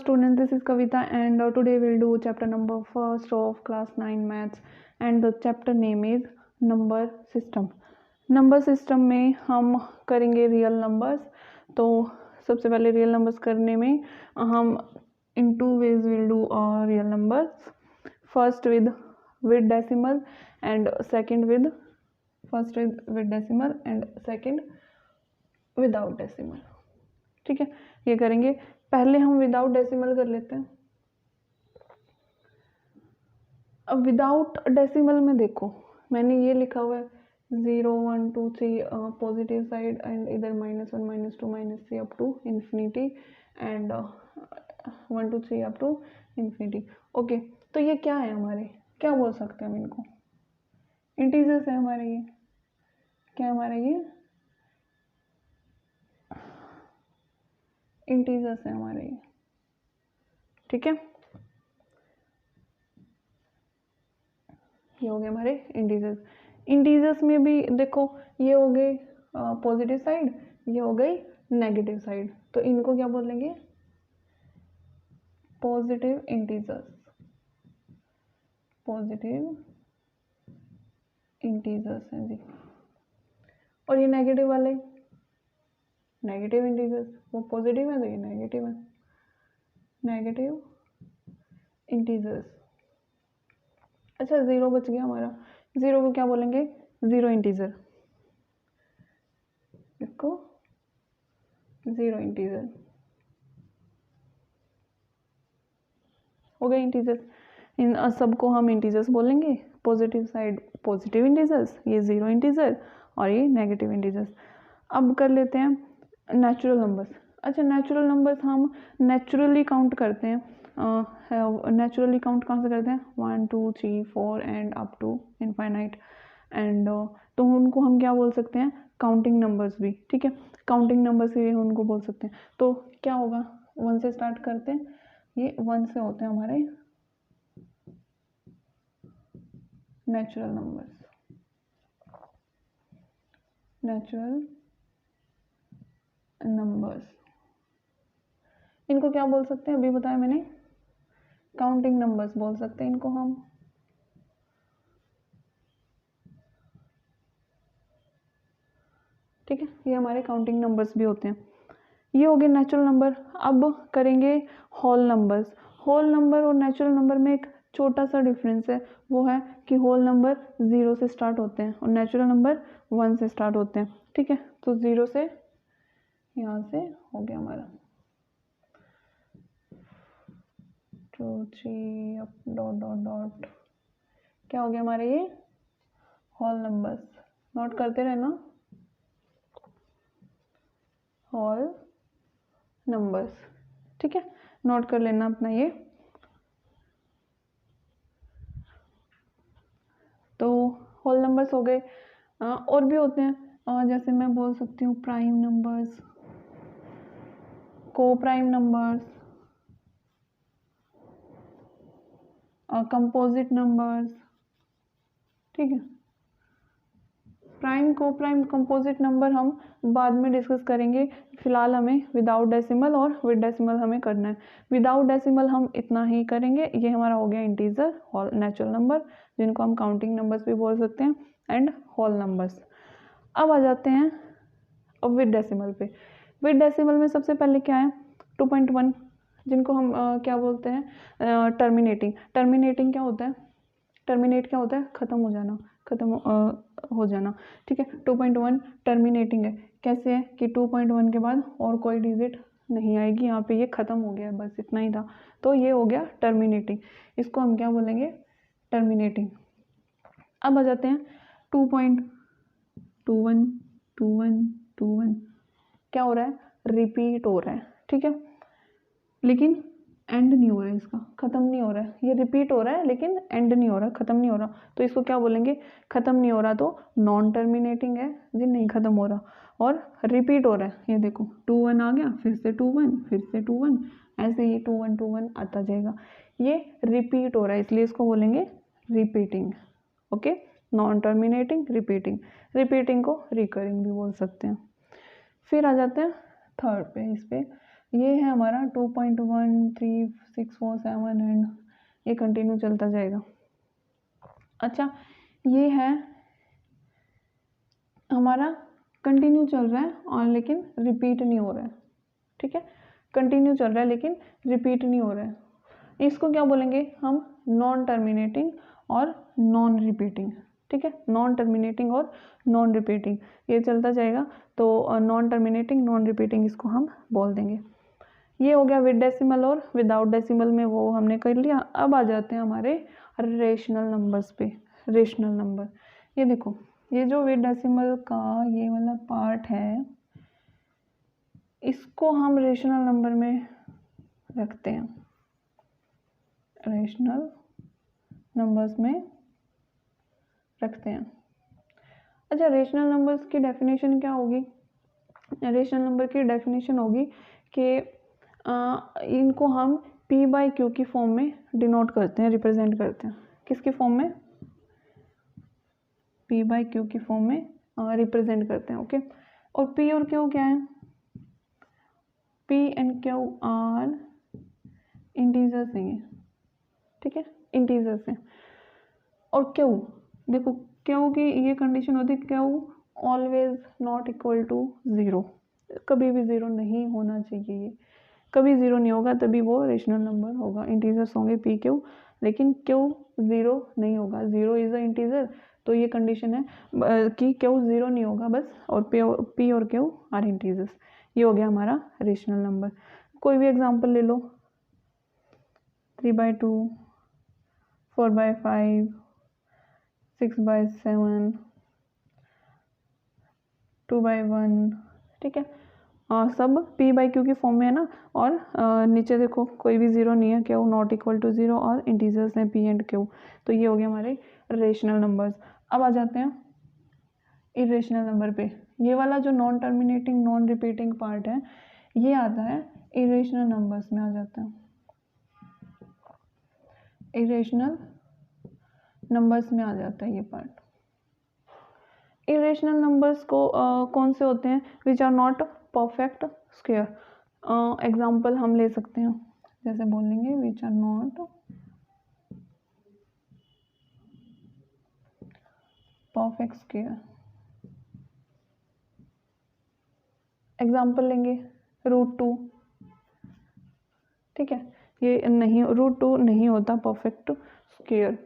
students, this is Kavita and today we'll do chapter number first of class 9 maths and the chapter name is number system. Number system में हम करेंगे real numbers. तो सबसे पहले real numbers करने में हम in two ways will do real numbers. First with decimal and second with decimal and second without decimal. ठीक है, ये करेंगे. पहले हम विदाउट डेसिमल कर लेते हैं. अब विदाउट डेसिमल में देखो मैंने ये लिखा हुआ है 0 1 2 3 पॉजिटिव साइड एंड इधर -1 -2 -3 up to infinity and 1 2 3 up to infinity. Okay, तो ये क्या है हमारे, क्या बोल सकते हैं हम इनको? इंटीजर्स है हमारे. ये क्या है हमारे? ये इंटीजर्स है हमारे. ये ठीक है, ये हो गए हमारे इंटीजर्स. इंटीजर्स में भी देखो ये हो गए पॉजिटिव साइड, ये हो गई नेगेटिव साइड. तो इनको क्या बोलेंगे? Positive integers. पॉजिटिव इंटीजर्स हैं जी. और ये नेगेटिव वाले नेगेटिव इंटीजर्स, वो पॉजिटिव है तो ये नेगेटिव है. Negative integers. अच्छा, जीरो बच गया हमारा. जीरो को क्या बोलेंगे? Zero integer. इसको जीरो इंटीजर हो गए इंटीजर्स. इन सबको हम इंटीजर्स बोलेंगे. पॉजिटिव साइड पॉजिटिव इंटीजर्स, ये जीरो इंटीजर और ये नेगेटिव इंटीजर्स. अब कर लेते हैं नेचुरल नंबर्स. अच्छा, नेचुरल नंबर्स हम नेचुरली काउंट करते हैं. नेचुरली काउंट कहाँ से करते हैं? 1 2 3 4 and up to infinite. And तो उनको हम क्या बोल सकते हैं? काउंटिंग नंबर्स भी. ठीक है, काउंटिंग नंबर्स भी उनको बोल सकते हैं. तो क्या होगा? 1 से स्टार्ट करते हैं. ये 1 से होते हैं हमारे नेचुरल नंबर्स. नेचुरल नंबर्स इनको क्या बोल सकते हैं? अभी बताया मैंने, काउंटिंग नंबर्स बोल सकते हैं इनको हम. ठीक है, ये हमारे काउंटिंग नंबर्स भी होते हैं. ये हो गए नेचुरल नंबर. अब करेंगे होल नंबर्स. होल नंबर और नेचुरल नंबर में एक छोटा सा डिफरेंस है. वो है कि होल नंबर 0 से स्टार्ट होते हैं और नेचुरल नंबर 1 से स्टार्ट होते हैं. ठीक है, तो 0 से यहाँ से हो गया हमारा 2 3 अप डॉट डॉट डॉट. क्या हो गया हमारे? ये होल नंबर्स. नोट करते रहना, होल नंबर्स. ठीक है, नोट कर लेना अपना ये. तो होल नंबर्स हो गए. और भी होते हैं, जैसे मैं बोल सकती हूँ प्राइम नंबर्स, को प्राइम नंबर्स, कंपोजिट नंबर्स. ठीक है, prime coprime composite number हम बाद में डिस्कस करेंगे. फिलहाल हमें विदाउट डेसिमल और विद डेसिमल हमें करना है. विदाउट डेसिमल हम इतना ही करेंगे. ये हमारा हो गया इंटीजर और नेचुरल नंबर, जिनको हम काउंटिंग नंबर्स भी बोल सकते हैं, एंड होल नंबर्स. अब आ जाते हैं अब विद डेसिमल पे. विद डेसिमल में सबसे पहले क्या है? 2.1, जिनको हम क्या बोलते हैं? टर्मिनेटिंग. टर्मिनेटिंग क्या होता है? टर्मिनेट क्या होता है? ख़त्म हो जाना, ख़त्म हो जाना. ठीक है, 2.1 टर्मिनेटिंग है. कैसे है कि 2.1 के बाद और कोई डिजिट नहीं आएगी. यहाँ पे ये ख़त्म हो गया, बस इतना ही था. तो ये हो गया टर्मिनेटिंग. इसको हम क्या बोलेंगे? टर्मिनेटिंग. अब आ जाते हैं 2.21. क्या हो रहा है? रिपीट हो रहा है. ठीक है, लेकिन एंड नहीं हो रहा है, इसका ख़त्म नहीं हो रहा है. ये रिपीट हो रहा है लेकिन एंड नहीं हो रहा, ख़त्म नहीं हो रहा. तो इसको क्या बोलेंगे? ख़त्म नहीं हो रहा तो नॉन टर्मिनेटिंग है जी, नहीं ख़त्म हो रहा. और रिपीट हो रहा है. ये देखो 2 1 आ गया, फिर से 2 1, फिर से 2 1, ऐसे ही 2 1 2 1 आता जाएगा. ये रिपीट हो रहा है, इसलिए इसको बोलेंगे repeating. Okay, non terminating, repeating. Repeating को रिकरिंग भी बोल सकते हैं. फिर आ जाते हैं थर्ड पे. इस पे ये है हमारा 2.1367 एंड ये कंटिन्यू चलता जाएगा। अच्छा, ये है हमारा कंटिन्यू चल रहा है और लेकिन रिपीट नहीं हो रहा है, ठीक है, कंटिन्यू चल रहा है लेकिन रिपीट नहीं हो रहा है। इसको क्या बोलेंगे हम? नॉन टर्मिनेटिंग और नॉन रिपीटिंग, ठीक है, नॉन टर्मिनेटिंग और नॉन रिपीटिंग, ये चलता जाएगा। तो नॉन टर्मिनेटिंग नॉन रिपीटिंग इसको हम बोल देंगे। ये हो गया विद डेसिमल और विदाउट डेसिमल में, वो हमने कर लिया। अब आ जाते हैं हमारे रेशनल नंबर्स पे। रेशनल नंबर, ये देखो, ये जो विद डेसिमल का ये वाला पार्ट है, इसको हम रेशनल नंबर में रखते हैं, रेशनल नंबर्स में रखते हैं। अच्छा, रेशनल नंबर्स की डेफिनेशन क्या होगी? रेशनल नंबर की डेफिनेशन होगी कि इनको हम p बाई क्यू की फॉर्म में डिनोट करते हैं, रिप्रेजेंट करते हैं। किसकी फॉर्म में? p बाई क्यू की फॉर्म में रिप्रेजेंट करते हैं, ओके। और p और q क्या है? p and q are integers हैं, ठीक है, इंटीजर्स हैं। और q, देखो q की ये कंडीशन होती है, q always not equal to 0, कभी भी 0 नहीं होना चाहिए, ये कभी 0 नहीं होगा, तभी वो रेशनल नंबर होगा। इंटीजर्स होंगे p q, लेकिन q 0 नहीं होगा, 0 इज अ इंटीजर, तो ये कंडीशन है कि q 0 नहीं होगा बस, और p और q आर इंटीजर्स। ये हो गया हमारा रेशनल नंबर। कोई भी एग्जांपल ले लो, 3/2, 4/5, 6/7, 2/1, ठीक है, सब p बाई क्यू की फॉर्म में है ना। और नीचे देखो कोई भी 0 नहीं है, क्यू नॉट इक्वल टू 0, और इंटीजर्स हैं p एंड q। तो ये हो गया हमारे रेशनल नंबर्स। अब आ जाते हैं इरेशनल नंबर पे। ये वाला जो non terminating non repeating part है, ये आता है इरेशनल नंबर्स में आ जाता है, इरेशनल नंबर्स में आ जाता है ये पार्ट। इरेशनल नंबर्स को कौन से होते हैं? Which are not perfect square. Example हम ले सकते हैं, जैसे बोलेंगे which are not perfect square. Example लेंगे √2, ठीक है, ये नहीं, √2 नहीं होता परफेक्ट स्क्वायर।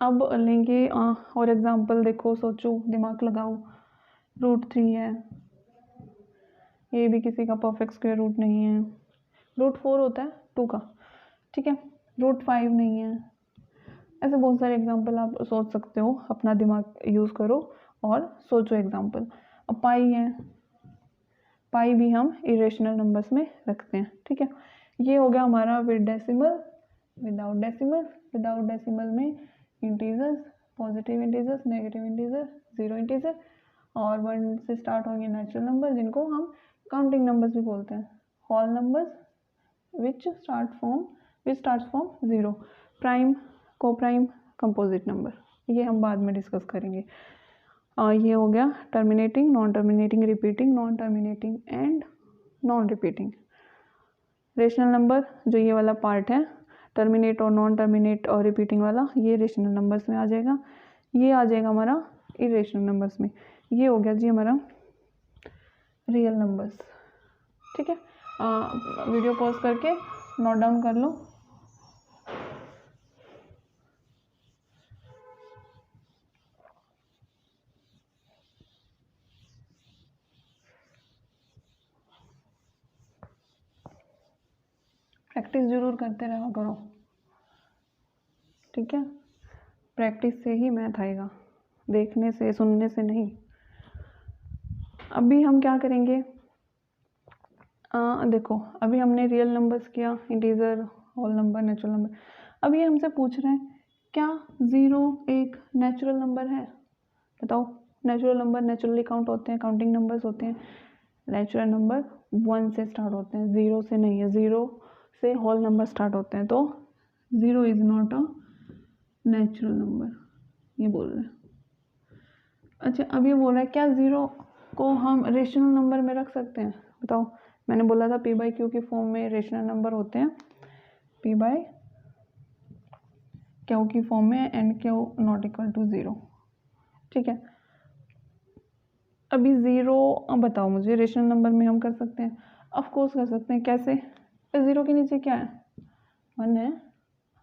अब लेंगे और एग्जाम्पल, देखो सोचो, दिमाग लगाओ, √3 है, ये भी किसी का परफेक्ट स्क्वायर रूट नहीं है। √4 होता है 2 का, ठीक है, √5 नहीं है। ऐसे बहुत सारे एग्जाम्पल आप सोच सकते हो, अपना दिमाग यूज़ करो और सोचो एग्जाम्पल। अब पाई है, पाई भी हम इरेशनल नंबर्स में रखते हैं, ठीक है। ये हो गया हमारा with decimal, without decimal. Without decimal में integers, positive integers, negative integer, 0 integer, और 1 से स्टार्ट होंगे नेचुरल नंबर, जिनको हम काउंटिंग नंबर्स भी बोलते हैं। Whole numbers which start from 0, prime, coprime, composite number, ये हम बाद में डिस्कस करेंगे। ये हो गया terminating, non terminating, repeating, non terminating and non repeating. Rational number जो ये वाला पार्ट है, टर्मिनेट और नॉन टर्मिनेट और रिपीटिंग वाला, ये रेशनल नंबर्स में आ जाएगा। ये आ जाएगा हमारा इरेशनल नंबर्स में। ये हो गया जी हमारा रियल नंबर्स, ठीक है। वीडियो पॉज करके नोट डाउन कर लो। प्रैक्टिस जरूर करते रहा करो, ठीक है, प्रैक्टिस से ही मैथ आएगा, देखने से सुनने से नहीं। अभी हम क्या करेंगे, देखो अभी हमने रियल नंबर्स किया, integer, whole number, natural number. अब ये हमसे पूछ रहे हैं क्या 0 एक नेचुरल नंबर है? बताओ, नेचुरल नंबर नेचुरली काउंट होते हैं, काउंटिंग नंबर्स होते हैं। नेचुरल नंबर 1 से स्टार्ट होते हैं, 0 से नहीं है, 0 से होल नंबर स्टार्ट होते हैं, तो 0 is not a natural number, ये बोल रहे हैं। अच्छा, अब ये बोल रहा है क्या 0 को हम रेशनल नंबर में रख सकते हैं? बताओ, मैंने बोला था पी बाई क्यू की फॉर्म में रेशनल नंबर होते हैं पी बाई क्यू की फॉर्म में and Q not equal to 0। ठीक है, अभी 0 बताओ मुझे रेशनल नंबर में हम कर सकते हैं? ऑफ कोर्स कर सकते हैं। कैसे? 0 के नीचे क्या है? 1 है।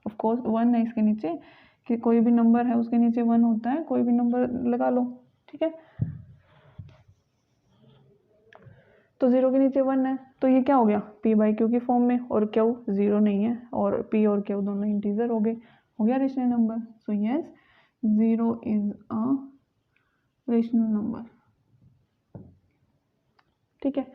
ऑफ कोर्स 1 है इसके नीचे, कि कोई भी नंबर है उसके नीचे 1 होता है, कोई भी नंबर लगा लो। ठीक है, तो 0 के नीचे 1 है, तो ये क्या हो गया? पी बाई क्यू की फॉर्म में, और क्यू 0 नहीं है, और पी और क्यू दोनों इंटीजर हो गए, हो गया rational number. So yes, 0 is a rational number. ठीक है,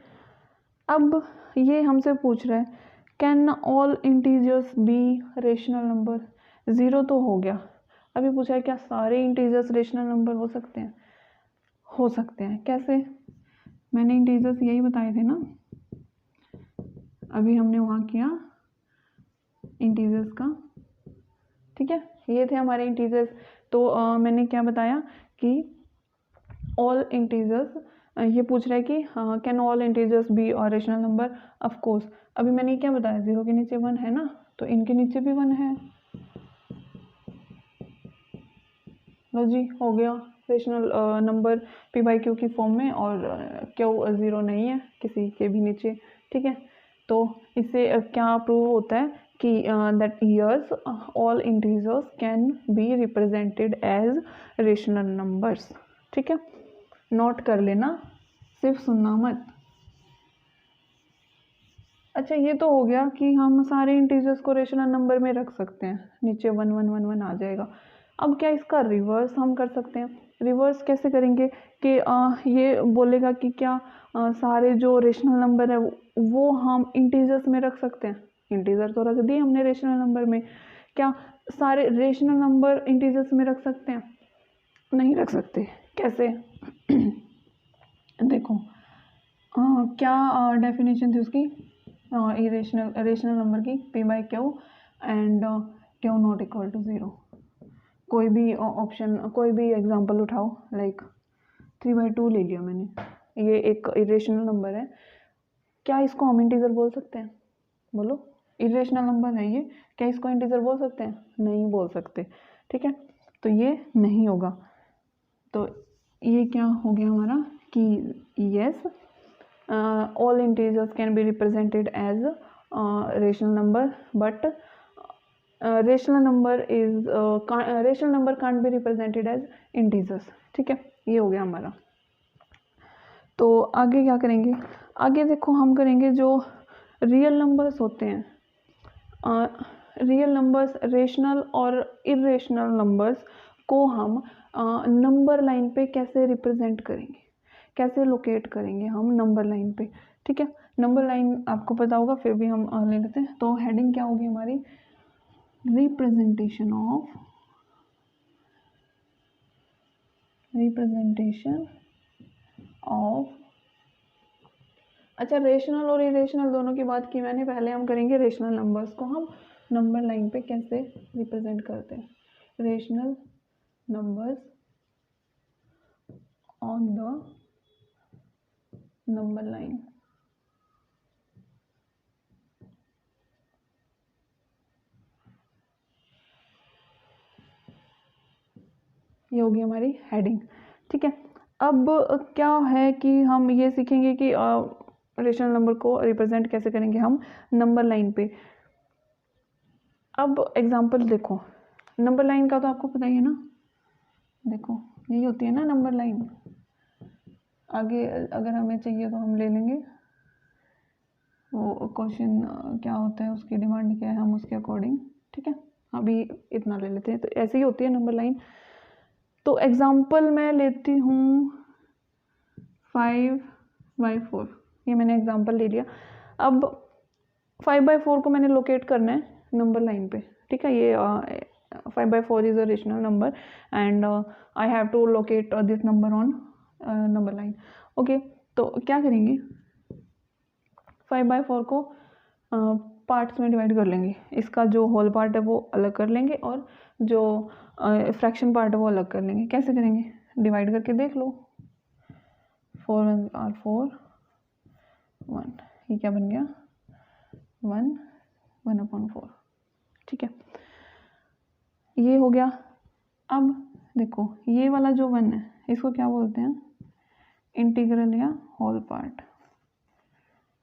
अब ये हमसे पूछ रहा है can all integers be rational number. 0 तो हो गया, अभी पूछा है क्या सारे इंटीजर्स रेशनल नंबर हो सकते हैं? हो सकते हैं। कैसे? मैंने इंटीजर्स यही बताए थे ना, अभी हमने वहाँ किया इंटीजर्स का। ठीक है, ये थे हमारे इंटीजर्स। तो मैंने क्या बताया कि ऑल इंटीजर्स, ये पूछ रहा है कि कैन ऑल इंटीजर्स बी और रेशनल नंबर। ऑफ कोर्स, अभी मैंने क्या बताया? 0 के नीचे 1 है ना, तो इनके नीचे भी 1 है। लो जी, हो गया rational number P by Q की फॉर्म में, और क्यू 0 नहीं है किसी के भी नीचे। ठीक है, तो इससे क्या प्रूव होता है कि that years all integers can be represented as rational numbers. ठीक है, नोट कर लेना, सिर्फ सुनना मत। अच्छा, ये तो हो गया कि हम सारे इंटीजर्स को रेशनल नंबर में रख सकते हैं, नीचे 1 1 1 1 आ जाएगा। अब क्या इसका रिवर्स हम कर सकते हैं? रिवर्स कैसे करेंगे कि ये बोलेगा कि क्या सारे जो रेशनल नंबर है वो हम इंटीजर्स में रख सकते हैं? इंटीजर तो रख दिए हमने रेशनल नंबर में, क्या सारे रेशनल नंबर इंटीजर्स में रख सकते हैं? नहीं रख सकते। कैसे? देखो, क्या डेफिनेशन थी उसकी रेशनल नंबर की? P by Q and Q not equal to 0। कोई भी ऑप्शन, कोई भी एग्जांपल उठाओ, लाइक 3/2 ले लिया मैंने, ये एक इरेशनल नंबर है, क्या इसको हम इंटीजर बोल सकते हैं? बोलो, इरेशनल नंबर है ये, क्या इसको इंटीजर बोल सकते हैं? नहीं बोल सकते। ठीक है, तो ये नहीं होगा। तो ये क्या हो गया हमारा कि yes, all integers can be represented as rational number, but rational number can't be represented as integers. ठीक है, ये हो गया हमारा। तो आगे क्या करेंगे? आगे देखो, हम करेंगे जो रियल नंबर्स होते हैं, रियल नंबर्स, रेशनल और इरेशनल नंबर्स को हम नंबर लाइन पे कैसे रिप्रेजेंट करेंगे, कैसे लोकेट करेंगे हम नंबर लाइन पे। ठीक है, नंबर लाइन आपको पता होगा, फिर भी हम ले लेते हैं। तो हेडिंग क्या होगी हमारी? Representation of. अच्छा, रेशनल और इरेशनल दोनों की बात की मैंने, पहले हम करेंगे रेशनल नंबर्स को हम नंबर लाइन पे कैसे रिप्रेजेंट करते हैं। Rational numbers on the number line. ये होगी हमारी हेडिंग। ठीक है, अब क्या है कि हम ये सीखेंगे कि रेशनल नंबर को रिप्रेजेंट कैसे करेंगे हम नंबर लाइन पे। अब एग्जांपल देखो, नंबर लाइन का तो आपको पता ही है ना, देखो यही होती है ना नंबर लाइन। आगे अगर हमें चाहिए तो हम ले लेंगे, वो क्वेश्चन क्या होता है, उसकी डिमांड क्या है, हम उसके अकॉर्डिंग। ठीक है, अभी इतना ले लेते हैं। तो ऐसे ही होती है नंबर लाइन। तो एग्जांपल मैं लेती हूँ 5/4, ये मैंने एग्जांपल ले लिया। अब 5/4 को मैंने लोकेट करना है नंबर लाइन पे। ठीक है, ये 5/4 is a rational number and I have to locate this number on number line. Okay, तो क्या करेंगे? 5/4 को पार्ट्स में डिवाइड कर लेंगे। इसका जो होल पार्ट है वो अलग कर लेंगे, और जो फ्रैक्शन पार्ट है वो अलग कर लेंगे। कैसे करेंगे? डिवाइड करके देख लो। 4 1 are 4 1, ये क्या बन गया 1/4, ठीक है, ये हो गया। अब देखो ये वाला जो 1 है इसको क्या बोलते हैं, इंटीग्रल या होल पार्ट।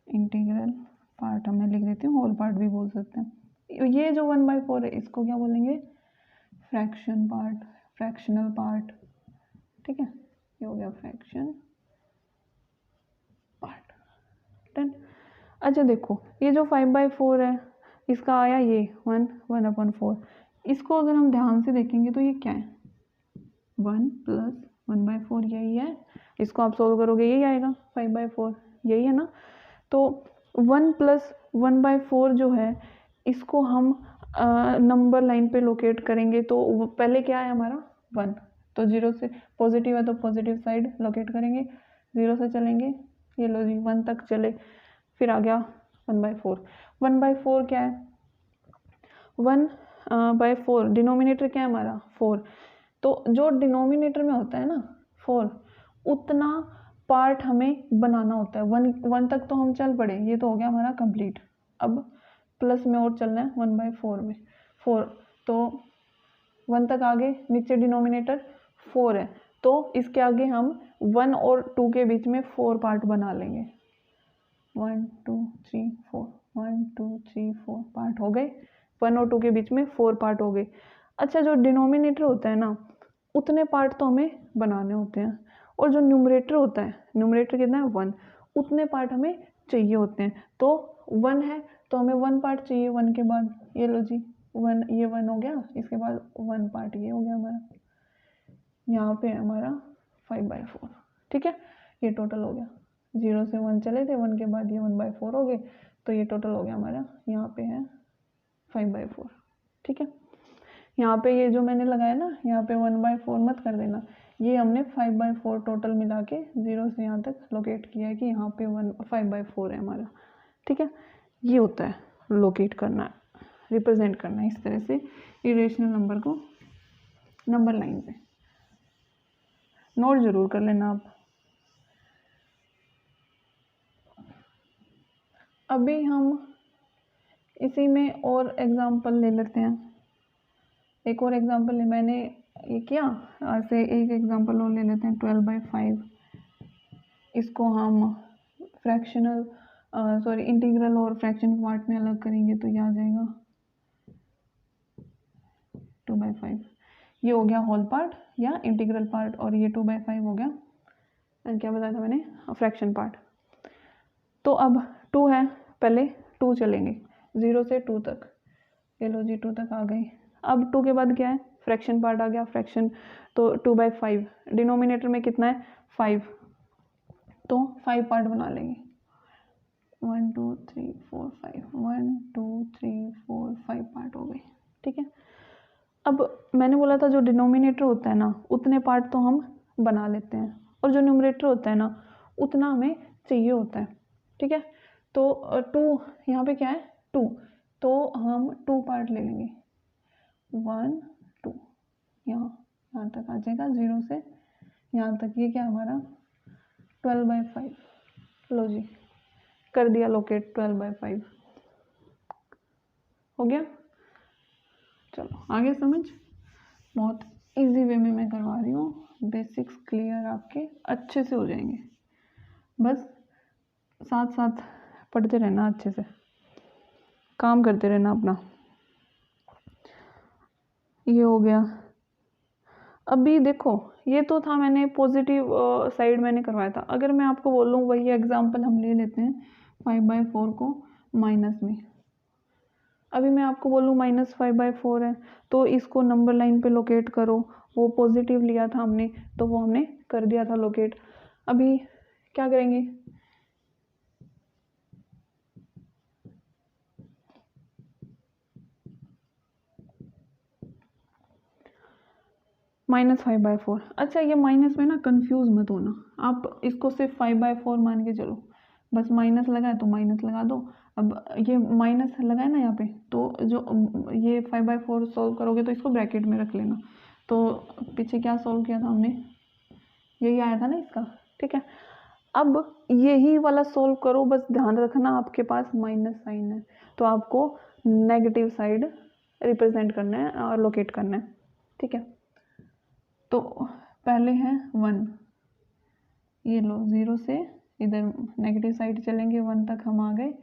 इंटीग्रल पार्ट मैं लिख देती हूँ, होल पार्ट भी बोल सकते हैं। ये जो 1/4 है इसको क्या बोलेंगे, फ्रैक्शन पार्ट, फ्रैक्शनल पार्ट, ठीक है, ये हो गया फ्रैक्शन पार्ट, डन। अच्छा देखो ये जो 5/4 है इसका आया ये 1/4, इसको अगर हम ध्यान से देखेंगे तो ये क्या है 1 + 1/4 यही है, इसको आप सोल्व करोगे यही आएगा 5/4, यही है ना। तो 1 + 1/4 जो है इसको हम नंबर लाइन पे लोकेट करेंगे तो पहले क्या है हमारा 1, तो 0 से पॉजिटिव है तो पॉजिटिव साइड लोकेट करेंगे, 0 से चलेंगे, ये लो जी 1 तक चले, फिर आ गया 1/4। 1/4 क्या है 1/4, डिनोमिनेटर क्या है हमारा 4, तो जो डिनोमिनेटर में होता है ना 4 उतना पार्ट हमें बनाना होता है। 1 तक तो हम चल पड़े, ये तो हो गया हमारा कंप्लीट। अब प्लस में और चलना है 1/4 में 4, तो 1 तक आगे नीचे डिनोमिनेटर 4 है तो इसके आगे हम 1 और 2 के बीच में 4 पार्ट बना लेंगे, 1 2 3 4, 1 2 3 4 पार्ट हो गए, 1 और 2 के बीच में 4 पार्ट हो गए। अच्छा जो डिनोमिनेटर होता है ना उतने पार्ट तो हमें बनाने होते हैं, और जो न्यूमरेटर होता है, न्यूमरेटर कितना है 1, उतने पार्ट हमें चाहिए होते हैं। तो 1 है तो हमें 1 पार्ट चाहिए, 1 के बाद ये लो जी 1, ये 1 हो गया, इसके बाद 1 पार्ट ये हो गया हमारा, यहाँ पे है हमारा 5/4, ठीक है, ये टोटल हो गया। 0 से 1 चले थे, 1 के बाद ये 1/4 हो गए, तो ये टोटल हो गया हमारा, यहाँ पे है 5/4, ठीक है। यहाँ पे ये जो मैंने लगाया ना यहाँ पे 1/4 मत कर देना, ये हमने 5/4 टोटल मिला के 0 से यहाँ तक लोकेट किया है कि यहाँ पे 5/4 है हमारा, ठीक है। ये होता है लोकेट करना, रिप्रेजेंट करना इस तरह से इरेशनल नंबर को नंबर लाइन पे। नोट जरूर कर लेना आप। अभी हम इसी में और एग्जांपल ले लेते हैं, एक और एग्जांपल मैंने ये किया, ऐसे एक एग्जांपल और ले लेते हैं 12/5। इसको हम फ्रैक्शनल सॉरी इंटीग्रल और फ्रैक्शन पार्ट में अलग करेंगे तो ये आ जाएगा 2/5। ये हो गया होल पार्ट या इंटीग्रल पार्ट, और ये 2/5 हो गया क्या बताया था मैंने, फ्रैक्शन पार्ट। तो अब 2 है, पहले 2 चलेंगे 0 से 2 तक, ये लो जी 2 तक आ गए। अब 2 के बाद क्या है फ्रैक्शन पार्ट आ गया, फ्रैक्शन तो 2/5, डिनोमिनेटर में कितना है 5, तो 5 पार्ट बना लेंगे, 1 2 3 4 5, 1 2 3 4 5 पार्ट हो गए, ठीक है। अब मैंने बोला था जो डिनोमिनेटर होता है ना उतने पार्ट तो हम बना लेते हैं, और जो न्यूमरेटर होता है ना उतना हमें चाहिए होता है, ठीक है। तो 2 यहाँ पे क्या है 2, तो हम 2 पार्ट ले लेंगे, 1 2, यहाँ तक आ जाएगा, 0 से यहाँ तक, ये क्या हमारा 12/5, लो जी कर दिया लोकेट 12/5 हो गया। चलो आगे समझ, बहुत इजी वे में मैं करवा रही हूँ, बेसिक्स क्लियर आपके अच्छे से हो जाएंगे, बस साथ साथ पढ़ते रहना, अच्छे से काम करते रहना अपना। ये हो गया। अभी देखो ये तो था मैंने पॉजिटिव साइड मैंने करवाया था, अगर मैं आपको बोलूँ वही एग्जांपल हम ले लेते हैं 5/4 को माइनस में, अभी मैं आपको बोलूँ -5/4 है तो इसको नंबर लाइन पे लोकेट करो, वो पॉजिटिव लिया था हमने तो वो हमने कर दिया था लोकेट। अभी क्या करेंगे -5/4। अच्छा ये माइनस में ना कंफ्यूज मत होना, आप इसको सिर्फ 5/4 मान के चलो, बस माइनस लगा है तो माइनस लगा दो। अब ये माइनस लगा है ना यहाँ पे, तो जो ये 5/4 सॉल्व करोगे तो इसको ब्रैकेट में रख लेना। तो पीछे क्या सॉल्व किया था हमने, यही आया था ना इसका, ठीक है। अब यही वाला सोल्व करो, बस ध्यान रखना आपके पास माइनस साइन है, तो आपको नेगेटिव साइड रिप्रेजेंट करना है और लोकेट करना है, ठीक है। तो पहले है 1, ये लो 0 से इधर नेगेटिव साइड चलेंगे 1 तक हम आ गए।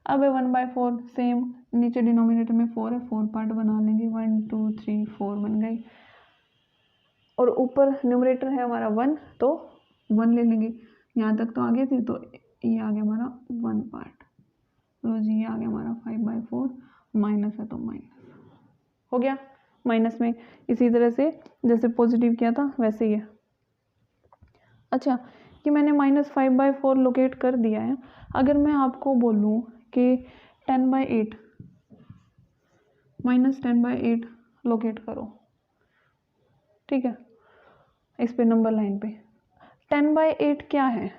अब है 1/4 सेम, नीचे डिनोमिनेटर में 4 है, 4 पार्ट बना लेंगे, 1 2 3 4 बन गई, और ऊपर न्यूमरेटर है हमारा 1 तो 1 ले लेंगे, यहाँ तक तो आगे थे, तो ये आ गया हमारा 1 पार्ट, लो जी ये आ गया हमारा 5/4, माइनस है तो माइनस हो गया, माइनस में इसी तरह से जैसे पॉजिटिव किया था वैसे ही है। अच्छा, कि मैंने -5/4 लोकेट कर दिया है। अगर मैं आपको बोलूँ कि 10/8 -10/8 लोकेट करो, ठीक है, इस पे नंबर लाइन पे 10/8 क्या है?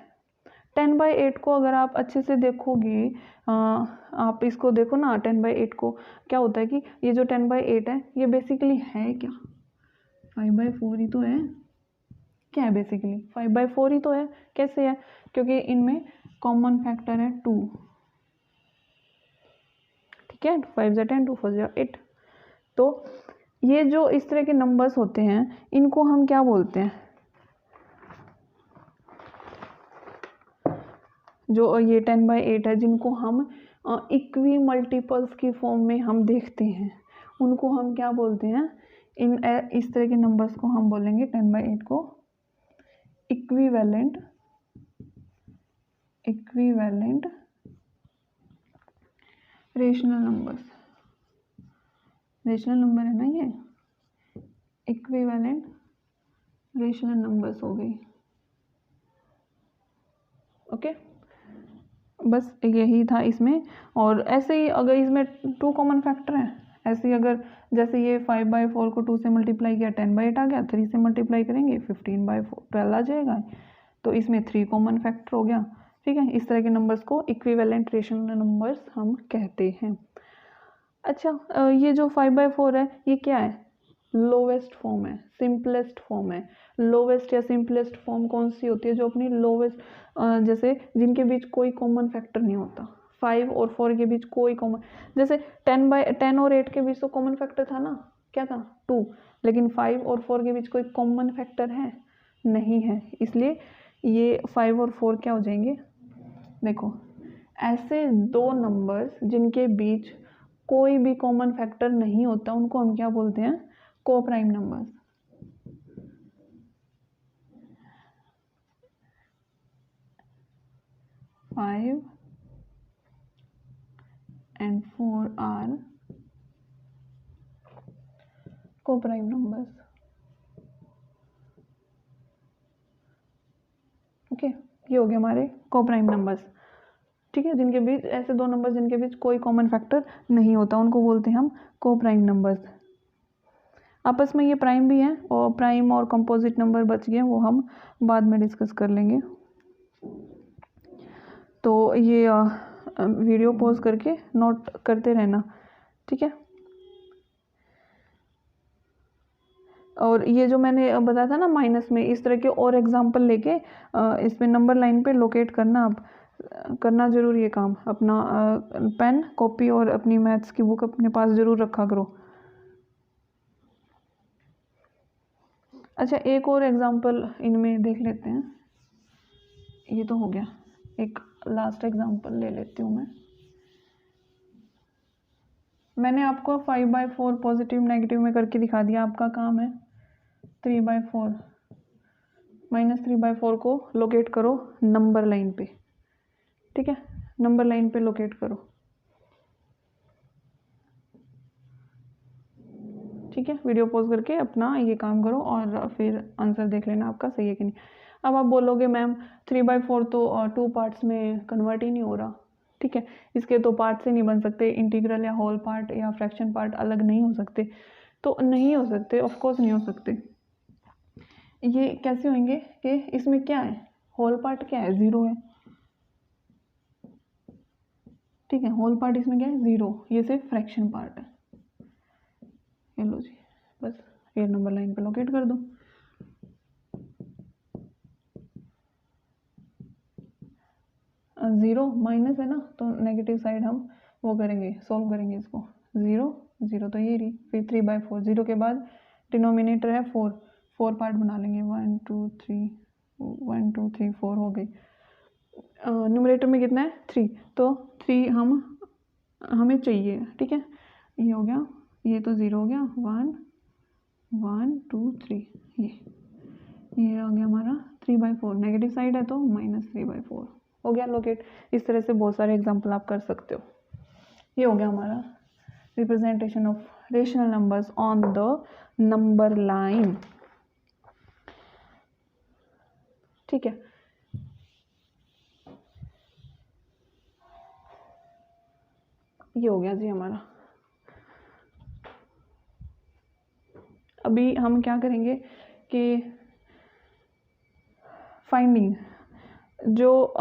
10/8 को अगर आप अच्छे से देखोगे, आप इसको देखो ना, 10/8 को क्या होता है कि ये जो 10/8 है ये बेसिकली है क्या? 5/4 ही तो है। क्या है बेसिकली? 5/4 ही तो है। कैसे है? क्योंकि इनमें कॉमन फैक्टर है 2, ठीक है, 5 × 10 2 4 8। तो ये जो इस तरह के नंबर्स होते हैं इनको हम क्या बोलते हैं? जो ये 10/8 है जिनको हम इक्वी मल्टीपल्स की फॉर्म में हम देखते हैं उनको हम क्या बोलते हैं? इस तरह के नंबर्स को हम बोलेंगे 10/8 को equivalent rational numbers. Rational number है ना ये, इक्विवेलेंट रेशनल नंबर्स हो गई। ओके, बस यही था इसमें। और ऐसे ही अगर इसमें 2 कॉमन फैक्टर हैं, ऐसे ही अगर जैसे ये 5/4 को 2 से मल्टीप्लाई किया 10/8 आ गया, 3 से मल्टीप्लाई करेंगे 15/12 आ जाएगा, तो इसमें 3 कॉमन फैक्टर हो गया, ठीक है। इस तरह के नंबर्स को इक्विवेलेंट रेशनल नंबर्स हम कहते हैं। अच्छा, ये जो 5/4 है ये क्या है? लोवेस्ट फॉर्म है, सिंपलेस्ट फॉर्म है। लोवेस्ट या सिंपलेस्ट फॉर्म कौन सी होती है? जो अपनी लोवेस्ट, जैसे जिनके बीच कोई कॉमन फैक्टर नहीं होता। 5 और 4 के बीच कोई कॉमन, जैसे 10 और 8 के बीच तो कॉमन फैक्टर था ना, क्या था? 2। लेकिन 5 और 4 के बीच कोई कॉमन फैक्टर है? नहीं है। इसलिए ये 5 और 4 क्या हो जाएंगे? देखो, ऐसे 2 नंबर्स जिनके बीच कोई भी कॉमन फैक्टर नहीं होता उनको हम क्या बोलते हैं? को prime numbers. Five and 4 are co-prime numbers। Okay, ये हो गए हमारे को-प्राइम नंबर्स, ठीक है, जिनके बीच ऐसे 2 नंबर्स जिनके बीच कोई कॉमन फैक्टर नहीं होता उनको बोलते हैं हम को-प्राइम नंबर्स। आपस में ये प्राइम भी हैं, और प्राइम और कंपोजिट नंबर बच गए, वो हम बाद में डिस्कस कर लेंगे। तो ये वीडियो पॉज करके नोट करते रहना, ठीक है। और ये जो मैंने बताया था ना माइनस में, इस तरह के और एग्जांपल लेके इसमें नंबर लाइन पे लोकेट करना, आप करना ज़रूर ये काम। अपना पेन कॉपी और अपनी मैथ्स की बुक अपने पास ज़रूर रखा करो। अच्छा, एक और एग्जांपल इनमें देख लेते हैं। ये तो हो गया, एक लास्ट एग्जांपल ले लेती हूँ मैंने आपको 5/4 पॉजिटिव नेगेटिव में करके दिखा दिया। आपका काम है 3/4 -3/4 को लोकेट करो नंबर लाइन पे, ठीक है, नंबर लाइन पे लोकेट करो, ठीक है। वीडियो पॉज करके अपना ये काम करो और फिर आंसर देख लेना आपका सही है कि नहीं। अब आप बोलोगे मैम 3/4 तो 2 पार्ट्स में कन्वर्ट ही नहीं हो रहा, ठीक है, इसके तो पार्ट से नहीं बन सकते, इंटीग्रल या होल पार्ट या फ्रैक्शन पार्ट अलग नहीं हो सकते। तो नहीं हो सकते, ऑफकोर्स नहीं हो सकते। ये कैसे होंगे कि इसमें क्या है? होल पार्ट क्या है? 0 है, ठीक है, होल पार्ट इसमें क्या है? 0। ये सिर्फ फ्रैक्शन पार्ट है। ये लो जी, बस ये नंबर लाइन पे लोकेट कर दो। ज़ीरो माइनस है ना, तो नेगेटिव साइड हम वो करेंगे, सॉल्व करेंगे इसको। ज़ीरो ज़ीरो तो ये रही, फिर 3/4, ज़ीरो के बाद डिनोमिनेटर है 4, 4 पार्ट बना लेंगे, 1 2 3, 1 2 3 4 हो गई। न्यूमरेटर में कितना है 3, तो 3 हमें चाहिए, ठीक है। ये हो गया, ये तो 0 हो गया, 1 1 2 3, ये आ गया हमारा 3/4, नेगेटिव साइड है तो -3/4 हो गया लोकेट। इस तरह से बहुत सारे एग्जाम्पल आप कर सकते हो। ये हो गया हमारा representation of rational numbers on the number line, ठीक है। ये हो गया जी हमारा। अभी हम क्या करेंगे कि फाइंडिंग, जो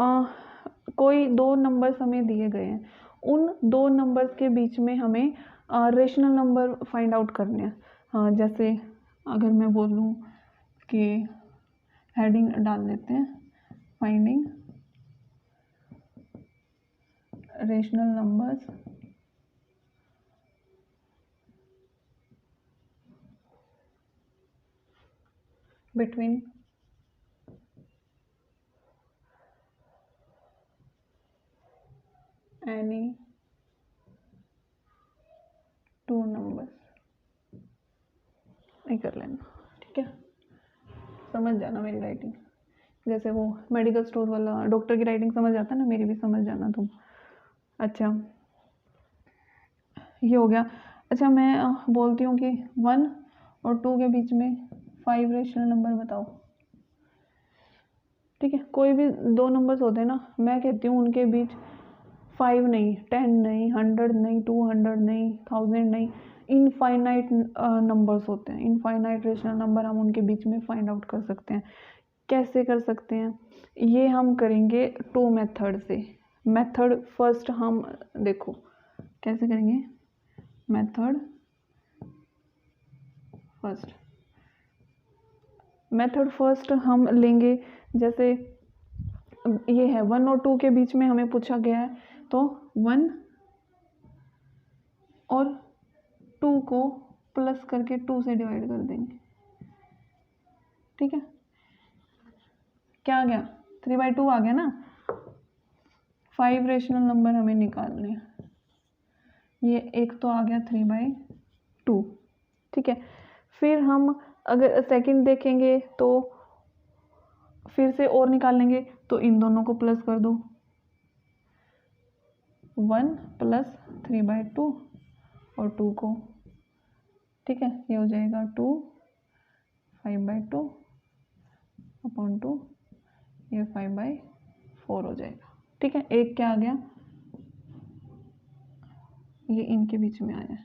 कोई दो नंबर्स हमें दिए गए हैं, उन दो नंबर्स के बीच में हमें रेशनल नंबर फाइंड आउट करने हैं। हाँ, जैसे अगर मैं बोलूँ कि हेडिंग डाल देते हैं, finding rational numbers between any two numbers, नहीं कर लेना, ठीक है। समझ जाना मेरी राइटिंग, जैसे वो मेडिकल स्टोर वाला डॉक्टर की राइटिंग समझ आता है ना, मेरी भी समझ जाना तुम। अच्छा, ये हो गया। अच्छा, मैं बोलती हूँ कि 1 और 2 के बीच में 5 रेशनल नंबर बताओ, ठीक है। कोई भी दो नंबर्स होते हैं ना, मैं कहती हूँ उनके बीच 5 नहीं, 10 नहीं, 100 नहीं, 200 नहीं, 1000 नहीं, इनफाइनाइट नंबर्स होते हैं, इनफाइनाइट रेशनल नंबर हम उनके बीच में फाइंड आउट कर सकते हैं। कैसे कर सकते हैं? ये हम करेंगे 2 मेथड से। मेथड फर्स्ट हम देखो कैसे करेंगे। मेथड फर्स्ट हम लेंगे, जैसे ये है 1 और 2 के बीच में हमें पूछा गया है, तो 1 और 2 को प्लस करके 2 से डिवाइड कर देंगे, ठीक है। क्या आ गया? 3/2 आ गया ना। 5 रेशनल नंबर हमें निकालने हैं, ये एक तो आ गया 3/2, ठीक है। फिर हम अगर सेकंड देखेंगे तो फिर से और निकाल लेंगे, तो इन दोनों को प्लस कर दो, 1 प्लस 3/2 और 2 को, ठीक है। ये हो जाएगा 2 5/2 अपॉन 2, ये 5/4 हो जाएगा, ठीक है। एक क्या आ गया, ये इनके बीच में आया,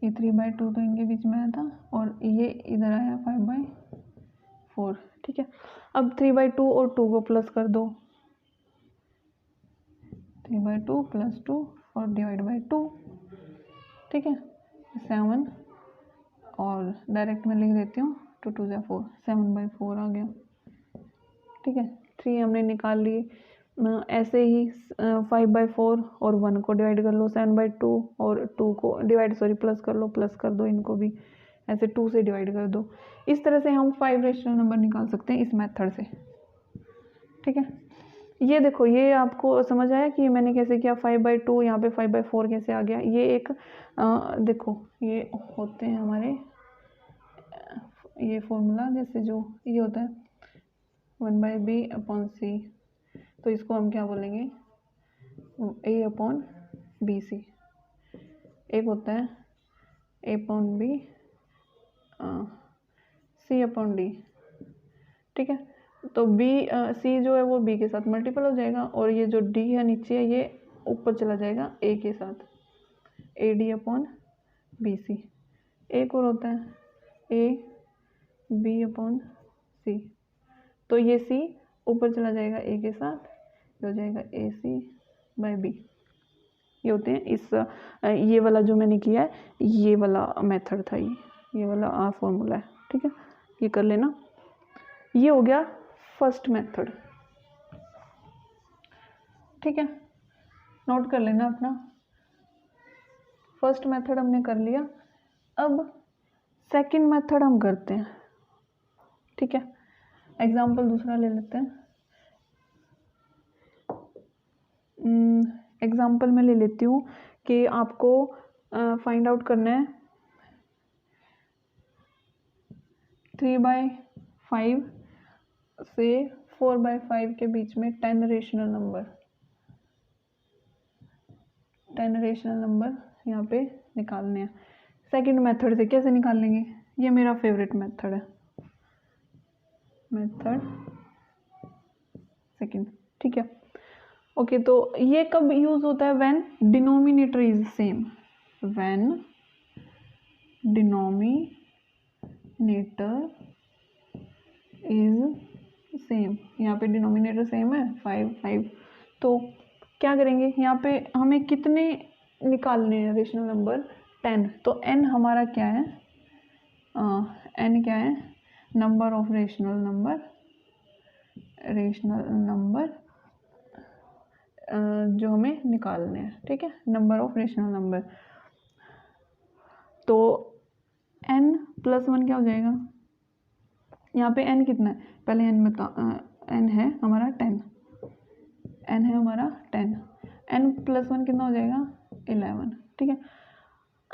ये 3/2 तो इनके बीच में आया था, और ये इधर आया 5/4, ठीक है। अब 3/2 और 2 को प्लस कर दो, 3/2 + 2 और डिवाइड बाई 2, ठीक है। 7, और डायरेक्ट में लिख देती हूँ, 2 2 = 4, 7/4 आ गया, ठीक है। 3 हमने निकाल लिए। ऐसे ही 5/4 और 1 को डिवाइड कर लो 7/2, और 2 को प्लस कर दो इनको भी, ऐसे 2 से डिवाइड कर दो। इस तरह से हम 5 रेशनल नंबर निकाल सकते हैं इस मेथड से, ठीक है। ये देखो, ये आपको समझ आया कि मैंने कैसे किया। 5/2 यहाँ पे 5/4 कैसे आ गया। ये एक देखो, ये होते हैं हमारे ये फॉर्मूला, जैसे जो ये होता है 1/b/c, तो इसको हम क्या बोलेंगे, a/bc। एक होता है a/b c/d, ठीक है। तो c जो है वो b के साथ मल्टीपल हो जाएगा, और ये जो d है नीचे है ये ऊपर चला जाएगा a के साथ, ad/bc। एक और होता है ab/c, तो ये c ऊपर चला जाएगा a के साथ, ये हो जाएगा ac/b। ये होते हैं इस ये वाला जो मैंने किया है, ये वाला मेथड था, ये वाला फॉर्मूला है, ठीक है। ये कर लेना। ये हो गया फर्स्ट मेथड, ठीक है, नोट कर लेना अपना। फर्स्ट मेथड हमने कर लिया। अब सेकंड मेथड हम करते हैं, ठीक है। एग्जाम्पल दूसरा ले लेते हैं। एग्जाम्पल मैं ले लेती हूँ कि आपको फाइंड आउट करना है 3/5 से 4/5 के बीच में 10 रेशनल नंबर, 10 रेशनल नंबर यहाँ पे निकालने हैं। सेकंड मेथड से कैसे निकालेंगे, ये मेरा फेवरेट मेथड है, मेथड सेकंड, ठीक है। ओके, तो ये कब यूज होता है, when denominator is same, when denominator is same. यहाँ पे डिनोमिनेटर सेम है 5, तो क्या करेंगे, यहाँ पे हमें कितने निकालने हैं रेशनल नंबर, 10। तो n हमारा क्या है, n क्या है, नंबर ऑफ रेशनल नंबर, जो हमें निकालने हैं, ठीक है, नंबर ऑफ रेशनल नंबर। तो n+1 क्या हो जाएगा, यहाँ पे n कितना है, पहले n n है हमारा 10, n है हमारा 10, n+1 कितना हो जाएगा 11, ठीक है।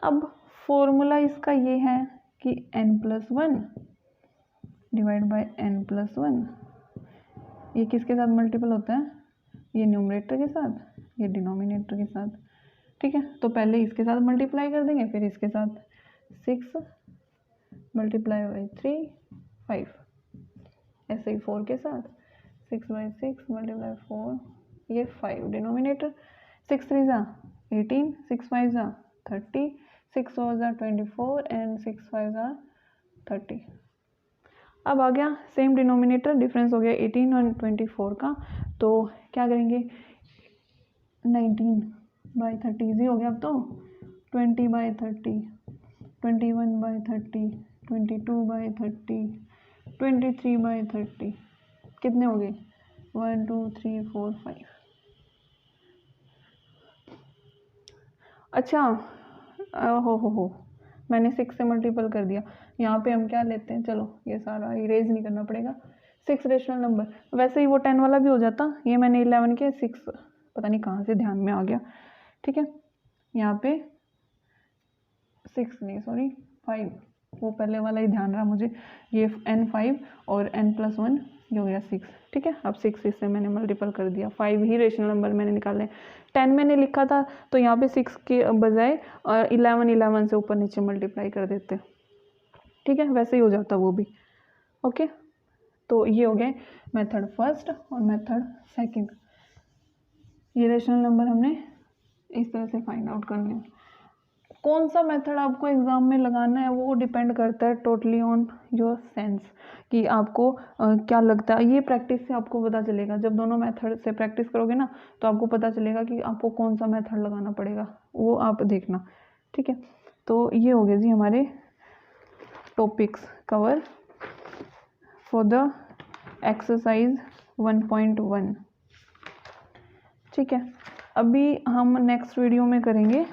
अब फॉर्मूला इसका ये है कि n+1 डिवाइड बाय n+1, ये किसके साथ मल्टीपल होता है, ये न्यूमरेटर के साथ, ये डिनोमिनेटर के साथ, ठीक है। तो पहले इसके साथ मल्टीप्लाई कर देंगे, फिर इसके साथ 6 मल्टीप्लाई बाई 3 5, ऐसे ही 4 के साथ 6/6 मल्टीप्लाई 4, ये 5 डिनोमिनेटर, 6 3 ज़ा 18, 6 5 ज़ा 30, 6 4 ज़ा 24 एंड 6 5 ज़ा 30। अब आ गया सेम डिनोमिनेटर, डिफरेंस हो गया 18 और 24 का, तो क्या करेंगे 19/30 इजी हो गया। अब तो 20/30, 21/30, 22/30, 23/30, कितने हो गए 1 2 3 4 5। अच्छा, हो मैंने 6 से मल्टीपल कर दिया। यहाँ पे हम क्या लेते हैं, चलो ये सारा इरेज नहीं करना पड़ेगा, 6 रेशनल नंबर, वैसे ही वो 10 वाला भी हो जाता, ये मैंने 11 के 6 पता नहीं कहाँ से ध्यान में आ गया, ठीक है। यहाँ पे 6 नहीं सॉरी 5, वो पहले वाला ही ध्यान रहा मुझे, ये n5 और n+1 ये हो गया 6, ठीक है। अब 6 इससे मैंने मल्टीपल कर दिया, 5 ही रेशनल नंबर मैंने निकाले, 10 मैंने लिखा था तो यहाँ पे 6 के बजाय 11 से ऊपर नीचे मल्टीप्लाई कर देते, ठीक है, वैसे ही हो जाता वो भी। ओके, तो ये हो गए मेथड फर्स्ट और मेथड सेकंड। ये रेशनल नंबर हमने इस तरह से फाइंड आउट करने हैं। कौन सा मेथड आपको एग्ज़ाम में लगाना है वो डिपेंड करता है टोटली ऑन योर सेंस, कि आपको क्या लगता है। ये प्रैक्टिस से आपको पता चलेगा, जब दोनों मेथड से प्रैक्टिस करोगे ना तो आपको पता चलेगा कि आपको कौन सा मेथड लगाना पड़ेगा, वो आप देखना, ठीक है। तो ये हो गया जी हमारे topics cover for the exercise 1.1, ठीक है। अभी हम नेक्स्ट वीडियो में करेंगे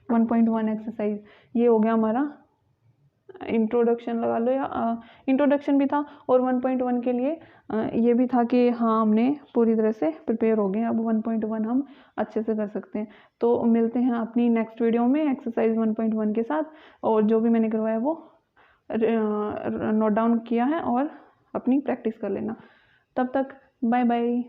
1.1 एक्सरसाइज। ये हो गया हमारा इंट्रोडक्शन, लगा लो, या इंट्रोडक्शन भी था, और 1.1 के लिए ये भी था कि हाँ हमने पूरी तरह से प्रिपेयर हो गए, अब 1.1 हम अच्छे से कर सकते हैं। तो मिलते हैं अपनी नेक्स्ट वीडियो में एक्सरसाइज 1.1 के साथ, और जो भी मैंने करवाया वो नोट डाउन किया है और अपनी प्रैक्टिस कर लेना। तब तक बाय बाय।